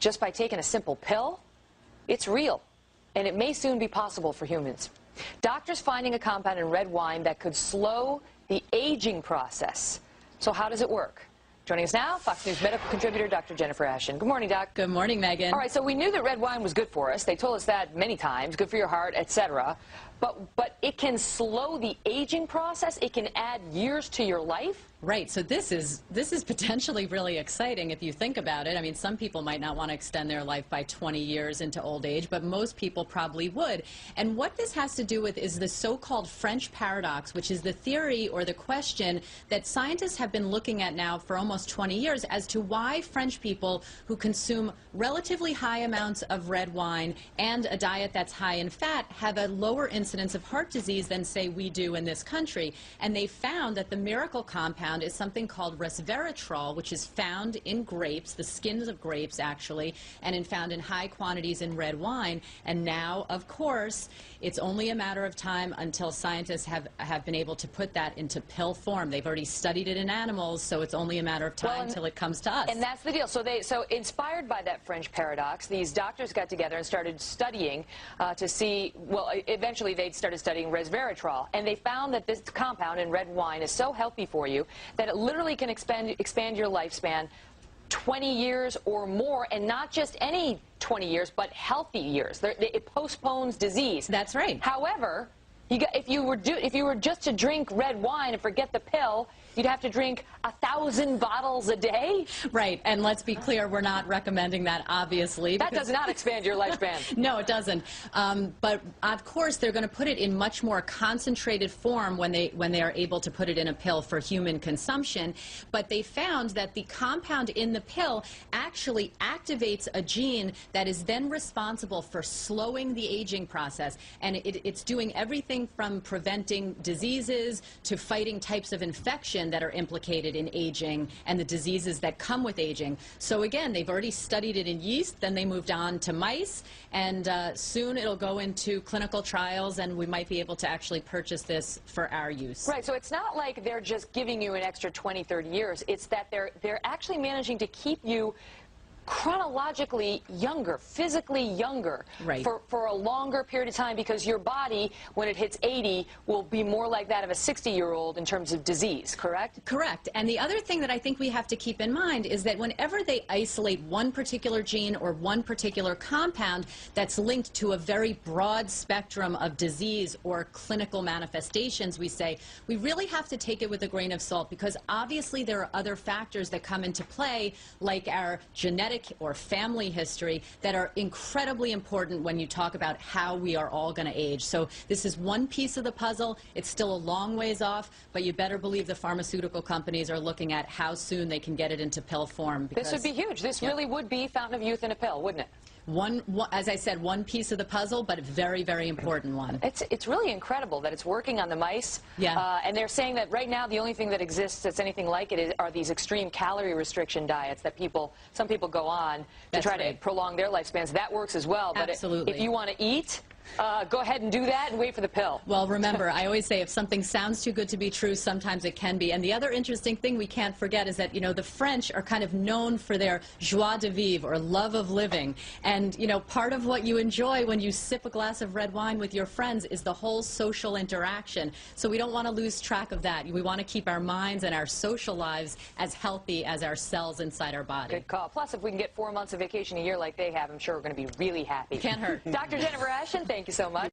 just by taking a simple pill, it's real, and it may soon be possible for humans. Doctors finding a compound in red wine that could slow the aging process. So how does it work? Joining us now, Fox News medical contributor Dr. Jennifer Ashton. Good morning, Doc. Good morning, Megan. All right, so we knew that red wine was good for us. They told us that many times, good for your heart, etc. But it can slow the aging process. It can add years to your life. Right, so this is potentially really exciting if you think about it. I mean, some people might not want to extend their life by 20 years into old age, but most people probably would. And what this has to do with is the so-called French paradox, which is the theory or the question that scientists have been looking at now for almost 20 years as to why French people who consume relatively high amounts of red wine and a diet that's high in fat have a lower incidence of heart disease than, say, we do in this country. And they found that the miracle compound is something called Resveratrol, which is found in grapes, the skins of grapes actually, and found in high quantities in red wine. And now, of course, it's only a matter of time until scientists have been able to put that into pill form. They've already studied it in animals, so it's only a matter of time until it comes to us. And that's the deal. So inspired by that French paradox, these doctors got together and started studying to see, well, eventually they started studying resveratrol, and they found that this compound in red wine is so healthy for you that it literally can expand your lifespan 20 years or more, and not just any 20 years, but healthy years. It postpones disease. That's right. However, if you were just to drink red wine and forget the pill, you'd have to drink 1,000 bottles a day? Right, and let's be clear, we're not recommending that, obviously. That does not expand your lifespan. No, it doesn't. But, of course, they're going to put it in much more concentrated form when they are able to put it in a pill for human consumption. But they found that the compound in the pill actually activates a gene that is then responsible for slowing the aging process. And it's doing everything from preventing diseases to fighting types of infection that are implicated in aging and the diseases that come with aging. So again, they've already studied it in yeast, then they moved on to mice, and soon it'll go into clinical trials, and we might be able to actually purchase this for our use. Right, so it's not like they're just giving you an extra 20, 30 years. It's that they're actually managing to keep you chronologically younger, physically younger, right, for a longer period of time, because your body, when it hits 80, will be more like that of a 60-year-old in terms of disease, correct? Correct. And the other thing that I think we have to keep in mind is that whenever they isolate one particular gene or one particular compound that's linked to a very broad spectrum of disease or clinical manifestations, we say, we really have to take it with a grain of salt, because obviously there are other factors that come into play, like our genetic or family history, that are incredibly important when you talk about how we are all going to age. So this is one piece of the puzzle. It's still a long ways off, but you better believe the pharmaceutical companies are looking at how soon they can get it into pill form. This would be huge. This really would be fountain of youth in a pill, wouldn't it? As I said, one piece of the puzzle, but a very, very important one. It's really incredible that it's working on the mice. Yeah. And they're saying that right now the only thing that exists that's anything like it are these extreme calorie restriction diets that some people go on to try to prolong their lifespans. That works as well. But absolutely. if you want to eat, go ahead and do that and wait for the pill. Well, remember, I always say if something sounds too good to be true, sometimes it can be. And the other interesting thing we can't forget is that, you know, the French are kind of known for their joie de vivre, or love of living. And, you know, part of what you enjoy when you sip a glass of red wine with your friends is the whole social interaction. So we don't want to lose track of that. We want to keep our minds and our social lives as healthy as our cells inside our body. Good call. Plus, if we can get 4 months of vacation a year like they have, I'm sure we're going to be really happy. Can't hurt. Dr. Jennifer Ashton, thank you so much.